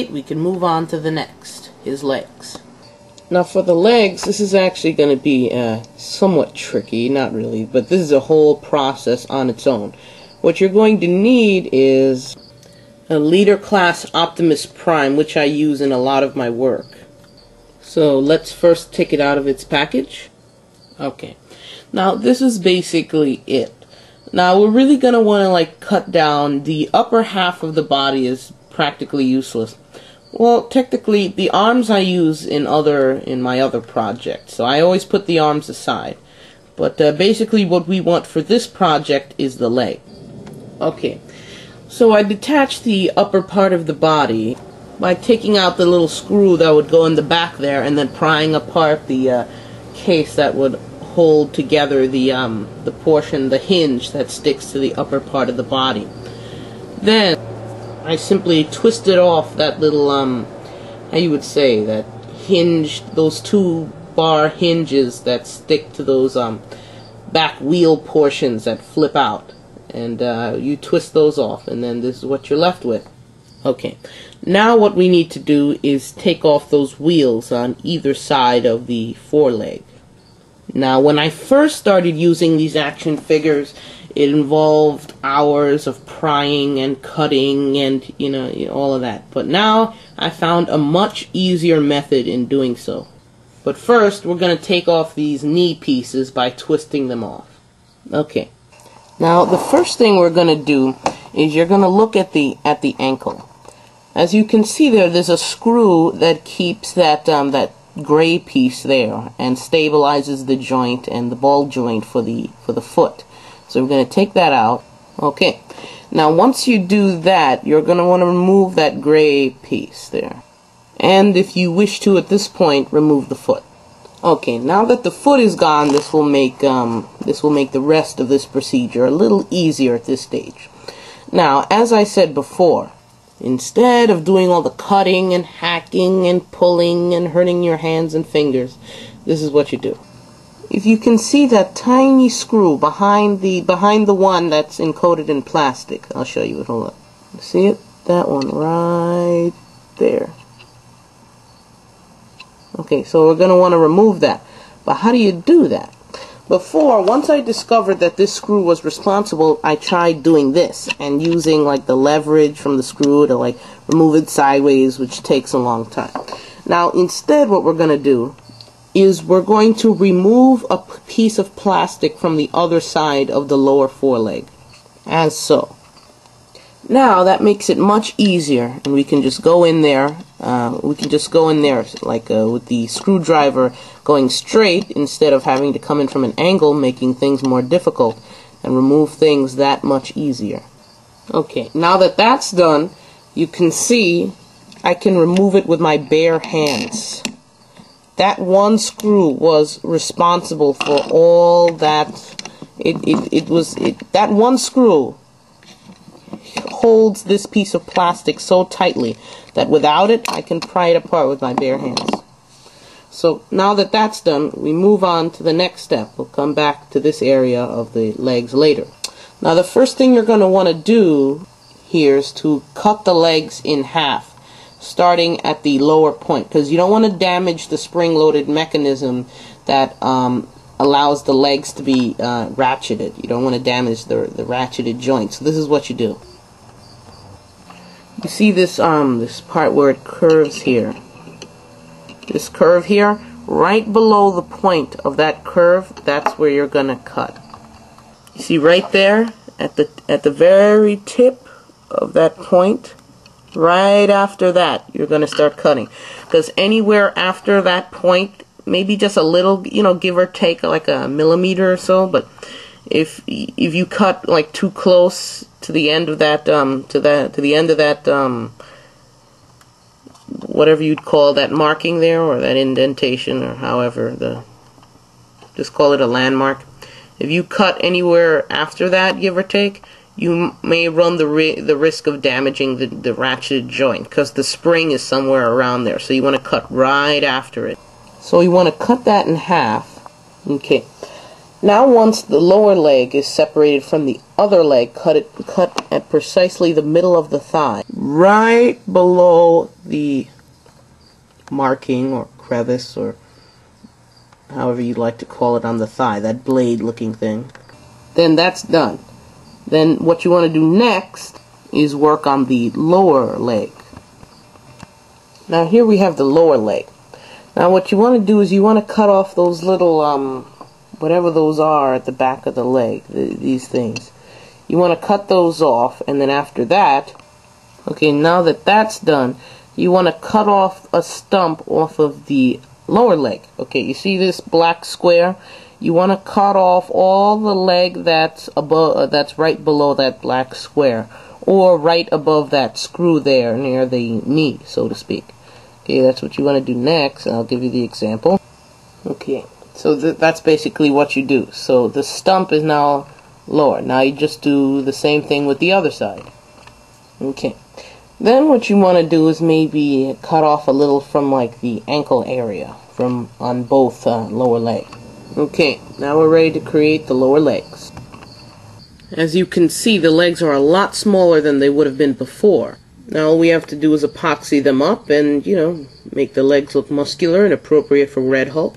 We can move on to the next, his legs. Now for the legs, this is actually going to be somewhat tricky, not really, but this is a whole process on its own. What you're going to need is a Leader Class Optimus Prime, which I use in a lot of my work. So let's first take it out of its package. Okay, now this is basically it. Now we're really going to want to cut down the upper half of the body is practically useless. Well, technically, the arms I use in my other projects, so I always put the arms aside. But basically what we want for this project is the leg. Okay, so I detached the upper part of the body by taking out the little screw that would go in the back there and then prying apart the case that would hold together the portion, the hinge that sticks to the upper part of the body. Then I simply twisted off that little, how you would say, that hinge, those two bar hinges that stick to those back wheel portions that flip out. And you twist those off, and then this is what you're left with. Okay, now what we need to do is take off those wheels on either side of the foreleg. Now, when I first started using these action figures, it involved hours of prying and cutting and, all of that. But now, I found a much easier method in doing so. But first, we're going to take off these knee pieces by twisting them off. Okay. Now, the first thing we're going to do is you're going to look at the ankle. As you can see there's a screw that keeps that gray piece there and stabilizes the joint and the ball joint for the foot. So we're going to take that out. Okay. Now once you do that, you're going to want to remove that gray piece there. And if you wish to at this point, remove the foot. Okay, now that the foot is gone, this will make the rest of this procedure a little easier at this stage. Now, as I said before, instead of doing all the cutting and hacking and pulling and hurting your hands and fingers, this is what you do. If you can see that tiny screw behind the one that's encoded in plastic, I'll show you it. Hold on. See it? That one right there. Okay, so we're going to want to remove that. But how do you do that? Before, once I discovered that this screw was responsible, I tried doing this and using the leverage from the screw to remove it sideways, which takes a long time. Now, instead what we're going to do is we're going to remove a piece of plastic from the other side of the lower foreleg, as so. Now that makes it much easier, and we can just go in there. With the screwdriver going straight instead of having to come in from an angle, making things more difficult, and remove things that much easier. Okay, now that that's done, you can see I can remove it with my bare hands. That one screw was responsible for all that. That one screw holds this piece of plastic so tightly that without it, I can pry it apart with my bare hands. So now that that's done, we move on to the next step. We'll come back to this area of the legs later. Now the first thing you're going to want to do here is to cut the legs in half, starting at the lower point, because you don't want to damage the spring-loaded mechanism that allows the legs to be ratcheted. You don't want to damage the ratcheted joint. So this is what you do. You see this this part where it curves here. This curve here, right below the point of that curve, that's where you're gonna cut. You see right there at the very tip of that point, right after that, you're gonna start cutting. Because anywhere after that point, maybe just a little, give or take like a millimeter or so, but if you cut too close to the end of that whatever you'd call that marking there, or that indentation, or however, just call it a landmark. If you cut anywhere after that, give or take, you may run the risk of damaging the ratcheted joint, because the spring is somewhere around there. So you want to cut right after it. So you want to cut that in half. Okay. Now once the lower leg is separated from the other leg, cut at precisely the middle of the thigh, right below the marking or crevice or however you like to call it on the thigh, that blade looking thing. Then that's done. Then what you want to do next is work on the lower leg. Now here we have the lower leg. Now what you want to do is you want to cut off those little whatever those are at the back of the leg, these things. You want to cut those off, and then after that, okay, now that that's done, you want to cut off a stump off of the lower leg. Okay, you see this black square? You want to cut off all the leg that's above, that's right below that black square, or right above that screw there near the knee, so to speak. Okay, that's what you want to do next. I'll give you the example. Okay. So that's basically what you do. So the stump is now lower. Now you just do the same thing with the other side. Okay. Then what you want to do is maybe cut off a little from like the ankle area from on both lower legs. Okay, now we're ready to create the lower legs. As you can see, the legs are a lot smaller than they would have been before. Now all we have to do is epoxy them up and, you know, make the legs look muscular and appropriate for Red Hulk.